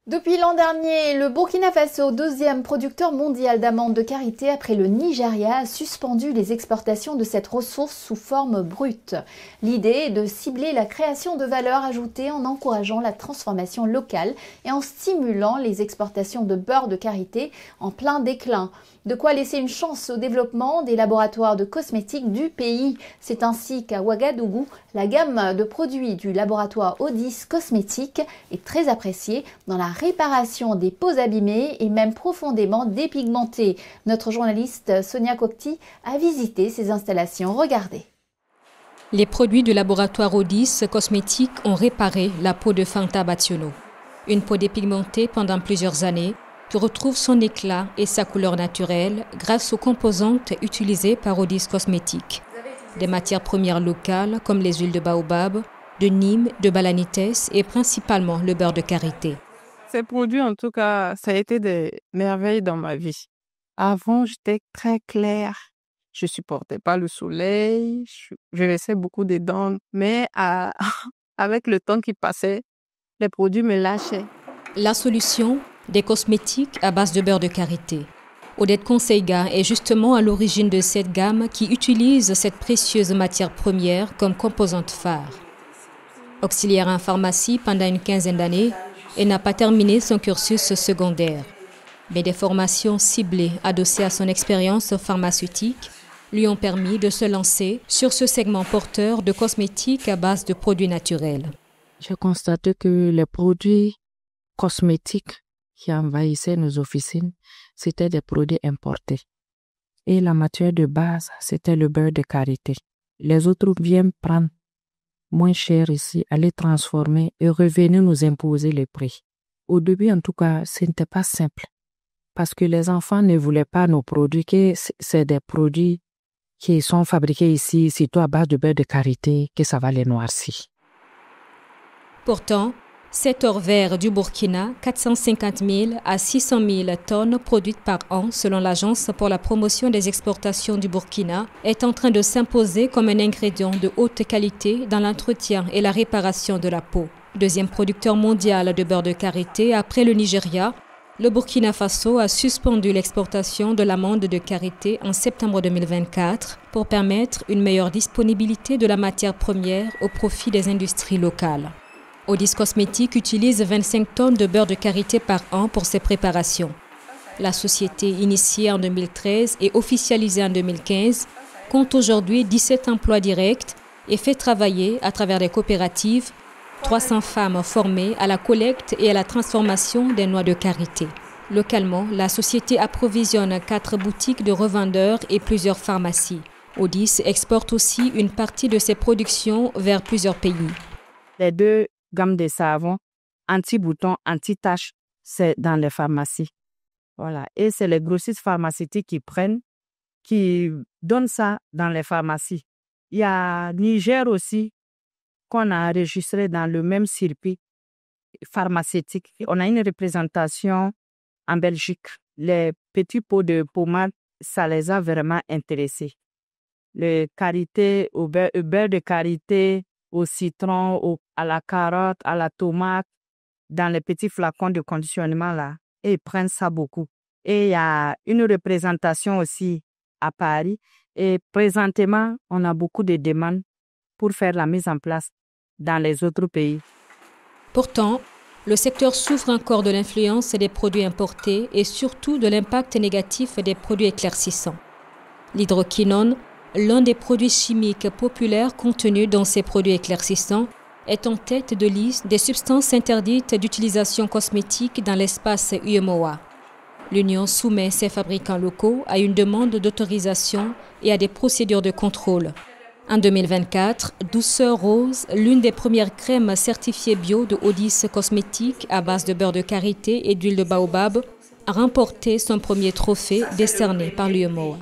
Depuis l'an dernier, le Burkina Faso, deuxième producteur mondial d'amandes de karité après le Nigeria, a suspendu les exportations de cette ressource sous forme brute. L'idée est de cibler la création de valeur ajoutée en encourageant la transformation locale et en stimulant les exportations de beurre de karité en plein déclin. De quoi laisser une chance au développement des laboratoires de cosmétiques du pays. C'est ainsi qu'à Ouagadougou, la gamme de produits du laboratoire Odis Cosmétiques est très appréciée dans la réparation des peaux abîmées et même profondément dépigmentées. Notre journaliste Sonia Kokti a visité ces installations. Regardez. Les produits du laboratoire Odis Cosmétiques ont réparé la peau de Fanta Bationo. Une peau dépigmentée pendant plusieurs années qui retrouve son éclat et sa couleur naturelle grâce aux composantes utilisées par Odis Cosmétiques. Des matières premières locales comme les huiles de baobab, de Nîmes, de balanites et principalement le beurre de karité. Ces produits, en tout cas, ça a été des merveilles dans ma vie. Avant, j'étais très claire. Je supportais pas le soleil. Je laissais beaucoup de dents. Mais avec le temps qui passait, les produits me lâchaient. La solution, des cosmétiques à base de beurre de karité. Odette Conseiga est justement à l'origine de cette gamme qui utilise cette précieuse matière première comme composante phare. Auxiliaire en pharmacie pendant une quinzaine d'années, elle n'a pas terminé son cursus secondaire. Mais des formations ciblées adossées à son expérience pharmaceutique lui ont permis de se lancer sur ce segment porteur de cosmétiques à base de produits naturels. J'ai constaté que les produits cosmétiques qui envahissaient nos officines, c'était des produits importés. Et la matière de base, c'était le beurre de karité. Les autres viennent prendre moins cher ici, aller transformer et revenir nous imposer les prix. Au début, en tout cas, ce n'était pas simple. Parce que les enfants ne voulaient pas nos produits, que c'est des produits qui sont fabriqués ici, surtout à base de beurre de karité, que ça va les noircir. Pourtant, cet or vert du Burkina, 450 000 à 600 000 tonnes produites par an selon l'Agence pour la promotion des exportations du Burkina, est en train de s'imposer comme un ingrédient de haute qualité dans l'entretien et la réparation de la peau. Deuxième producteur mondial de beurre de karité après le Nigeria, le Burkina Faso a suspendu l'exportation de l'amande de karité en septembre 2024 pour permettre une meilleure disponibilité de la matière première au profit des industries locales. Odis Cosmétiques utilise 25 tonnes de beurre de karité par an pour ses préparations. La société, initiée en 2013 et officialisée en 2015, compte aujourd'hui 17 emplois directs et fait travailler, à travers des coopératives, 300 femmes formées à la collecte et à la transformation des noix de karité. Localement, la société approvisionne 4 boutiques de revendeurs et plusieurs pharmacies. Odis exporte aussi une partie de ses productions vers plusieurs pays. Les deux gammes de savons, anti-boutons, anti-taches, c'est dans les pharmacies. Voilà. Et c'est les grossistes pharmaceutiques qui donnent ça dans les pharmacies. Il y a Niger aussi, qu'on a enregistré dans le même circuit pharmaceutique. On a une représentation en Belgique. Les petits pots de pommade, ça les a vraiment intéressés. Le karité, au beurre de karité, au citron, à la carotte, à la tomate, dans les petits flacons de conditionnement là. Et ils prennent ça beaucoup. Et il y a une représentation aussi à Paris. Et présentement, on a beaucoup de demandes pour faire la mise en place dans les autres pays. Pourtant, le secteur souffre encore de l'influence des produits importés et surtout de l'impact négatif des produits éclaircissants. L'hydroquinone, l'un des produits chimiques populaires contenus dans ces produits éclaircissants, est en tête de liste des substances interdites d'utilisation cosmétique dans l'espace UEMOA. L'Union soumet ses fabricants locaux à une demande d'autorisation et à des procédures de contrôle. En 2024, Douceur Rose, l'une des premières crèmes certifiées bio de Odis Cosmétiques à base de beurre de karité et d'huile de baobab, a remporté son premier trophée décerné par l'UEMOA.